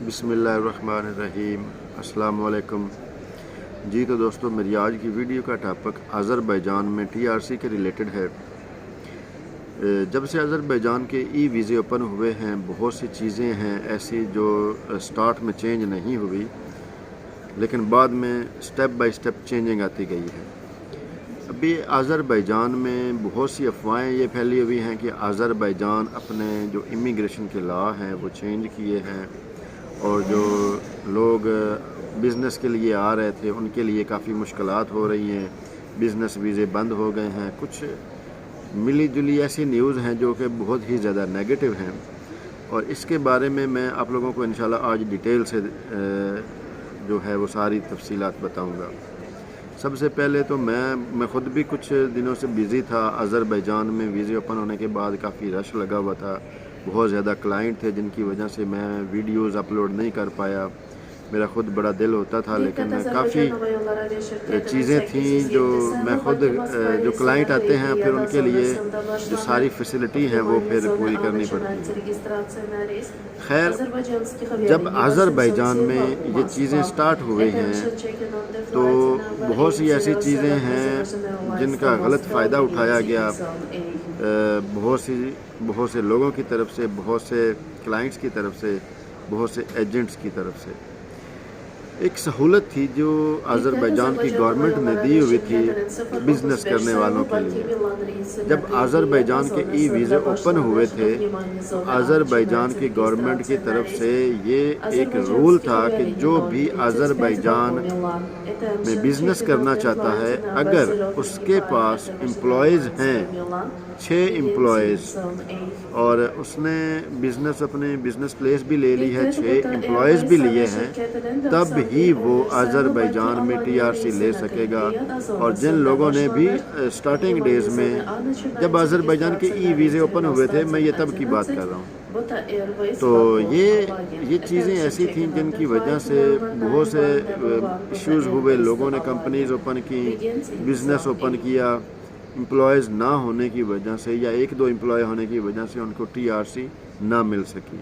بسم اللہ الرحمن الرحیم۔ السلام علیکم جی۔ تو دوستو، میری آج کی ویڈیو کا ٹاپک آذربائیجان میں ٹی آر سی کے ریلیٹڈ ہے۔ جب سے آذربائیجان کے ای ویزے اوپن ہوئے ہیں، بہت سی چیزیں ہیں ایسی جو سٹارٹ میں چینج نہیں ہوئی، لیکن بعد میں سٹیپ بائی سٹیپ چینجنگ آتی گئی ہے۔ ابھی آذربائیجان میں بہت سی افواہیں یہ پھیلی ہوئی ہیں کہ آذربائیجان اپنے جو امیگریشن کے لا ہیں وہ چینج کیے ہیں، اور جو لوگ بزنس کے لیے آ رہے تھے ان کے لیے کافی مشکلات ہو رہی ہیں، بزنس ویزے بند ہو گئے ہیں۔ کچھ ملی جلی ایسی نیوز ہیں جو کہ بہت ہی زیادہ نیگیٹو ہیں، اور اس کے بارے میں آپ لوگوں کو انشاءاللہ آج ڈیٹیل سے جو ہے وہ ساری تفصیلات بتاؤں گا۔ سب سے پہلے تو میں خود بھی کچھ دنوں سے بیزی تھا۔ آذربائیجان میں ویزے اوپن ہونے کے بعد کافی رش لگا ہوا تھا، بہت زیادہ کلائنٹ تھے جن کی وجہ سے میں ویڈیوز اپلوڈ نہیں کر پایا۔ میرا خود بڑا دل ہوتا تھا، لیکن کافی چیزیں تھیں جو میں خود جو کلائنٹ آتے ہیں پھر ان کے لیے جو ساری فیسلٹی ہیں وہ پھر پوری کرنی پڑتی ہیں۔ خیر، جب آذربائیجان میں یہ چیزیں سٹارٹ ہوئی ہیں تو بہت سی ایسی چیزیں ہیں جن کا غلط فائدہ اٹھایا گیا، بہت سے لوگوں کی طرف سے، بہت سے کلائنٹس کی طرف سے، بہت سے ایجنٹس کی طرف سے۔ ایک سہولت تھی جو آذربائیجان کی گورنمنٹ نے دی ہوئی تھی بزنس کرنے والوں کے لیے۔ جب آذربائیجان کے ای ویزے اوپن ہوئے تھے تو آذربائیجان کی گورنمنٹ کی طرف سے یہ ایک رول تھا کہ جو بھی آذربائیجان میں بزنس کرنا چاہتا ہے، اگر اس کے پاس امپلائیز ہیں 6 امپلائیز، اور اس نے اپنے بزنس پلیس بھی لے لی ہے، 6 امپلائیز بھی لیے ہیں، تب ہی وہ آذربائیجان میں ٹی آر سی لے سکے گا۔ اور جن لوگوں نے بھی سٹارٹنگ ڈیز میں جب آذربائیجان کے ای ویزے اوپن ہوئے تھے، میں یہ تب کی بات کر رہا ہوں، تو یہ چیزیں ایسی تھیں جن کی وجہ سے بہت سے ایشوز ہوئے۔ لوگوں نے کمپنیز اوپن کی، بزنس اوپن کیا، امپلائیز نہ ہونے کی وجہ سے یا 1-2 امپلائی ہونے کی وجہ سے ان کو ٹی آر سی نہ مل سکی۔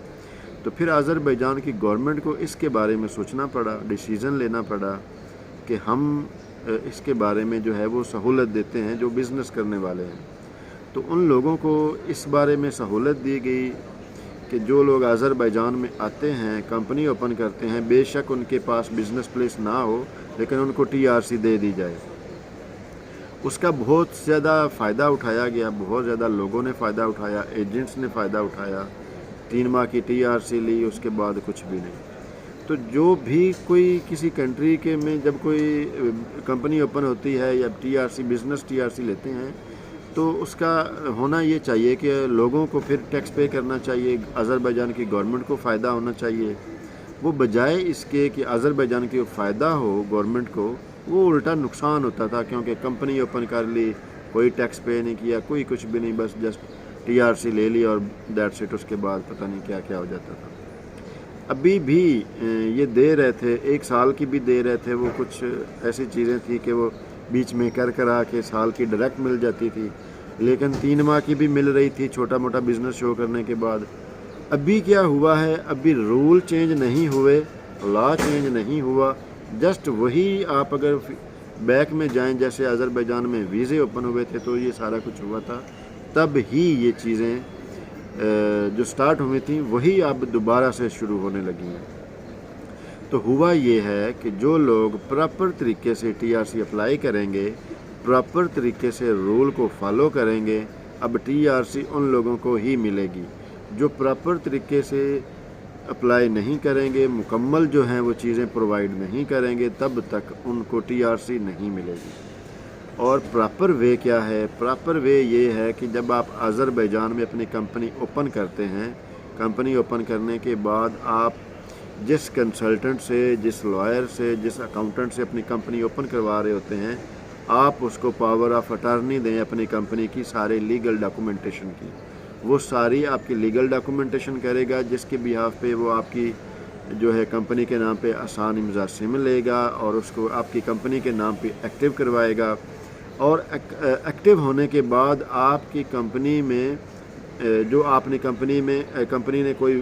تو پھر آذربائیجان کی گورنمنٹ کو اس کے بارے میں سوچنا پڑا، ڈیسیژن لینا پڑا کہ ہم اس کے بارے میں جو ہے وہ سہولت دیتے ہیں جو بزنس کرنے والے ہیں۔ تو ان لوگوں کو اس بارے میں سہولت دی گئی کہ جو لوگ آذربائیجان میں آتے ہیں، کمپنی اوپن کرتے ہیں، بے شک ان کے پاس بزنس پلیس نہ ہو لیکن ان کو ٹی آر سی دے دی جائے۔ اس کا بہت زیادہ فائدہ اٹھایا گیا، بہت زیادہ لوگوں نے فائدہ اٹھایا، ایجنٹس نے فائدہ اٹھایا۔ 3 ماہ کی ٹی آر سی لی، اس کے بعد کچھ بھی نہیں۔ تو جو بھی کوئی کسی کنٹری کے میں جب کوئی کمپنی اوپن ہوتی ہے یا بزنس ٹی آر سی لیتے ہیں تو اس کا ہونا یہ چاہیے کہ لوگوں کو پھر ٹیکس پے کرنا چاہیے، آذربائیجان کی گورنمنٹ کو فائدہ ہونا چاہیے۔ وہ بجائے اس کے کہ آذربائیجان کی فائدہ ہو گورنمنٹ کو، وہ الٹا نقصان ہوتا تھا، کیونکہ کمپنی اوپن کر لی، کوئی ٹیکس پے نہیں کیا، کوئی کچھ بھی نہیں، بس جسٹ ٹی آر سی لے لی اور دیٹس اٹ۔ اس کے بعد پتہ نہیں کیا کیا ہو جاتا تھا۔ ابھی بھی یہ دے رہے تھے، 1 سال کی بھی دے رہے تھے۔ وہ کچھ ایسی چیزیں تھی کہ وہ بیچ میں کرا کے سال کی ڈائریکٹ مل جاتی تھی، لیکن 3 ماہ کی بھی مل رہی تھی چھوٹا موٹا بزنس شو کرنے کے بعد۔ ابھی کیا ہوا ہے؟ ابھی رول چینج نہیں ہوئے، لا چینج نہیں ہوا، جسٹ وہی آپ اگر بیک میں جائیں، جیسے آذربائیجان میں ویزے اوپن ہوئے تھے تو یہ سارا کچھ ہوا تھا، تب ہی یہ چیزیں جو سٹارٹ ہوئی تھیں وہی اب دوبارہ سے شروع ہونے لگی ہیں۔ تو ہوا یہ ہے کہ جو لوگ پراپر طریقے سے ٹی آر سی اپلائی کریں گے، پراپر طریقے سے رول کو فالو کریں گے، اب ٹی آر سی ان لوگوں کو ہی ملے گی۔ جو پراپر طریقے سے اپلائی نہیں کریں گے، مکمل جو ہیں وہ چیزیں پرووائڈ نہیں کریں گے، تب تک ان کو ٹی آر سی نہیں ملے گی۔ اور پراپر وے کیا ہے؟ پراپر وے یہ ہے کہ جب آپ آذربائیجان میں اپنی کمپنی اوپن کرتے ہیں، کمپنی اوپن کرنے کے بعد آپ جس کنسلٹنٹ سے، جس لائر سے، جس اکاؤنٹنٹ سے اپنی کمپنی اوپن کروا رہے ہوتے ہیں، آپ اس کو پاور آف اٹارنی دیں اپنی کمپنی کی سارے لیگل ڈاکومنٹیشن کی۔ وہ ساری آپ کی لیگل ڈاکومنٹیشن کرے گا، جس کے بیہاف پہ وہ آپ کی جو ہے کمپنی کے نام پہ آسان امضا سم لے گا اور اس کو آپ کی کمپنی کے نام پہ ایکٹیو کروائے گا۔ اور ایکٹیو ہونے کے بعد آپ کی کمپنی میں جو آپ نے کمپنی نے کوئی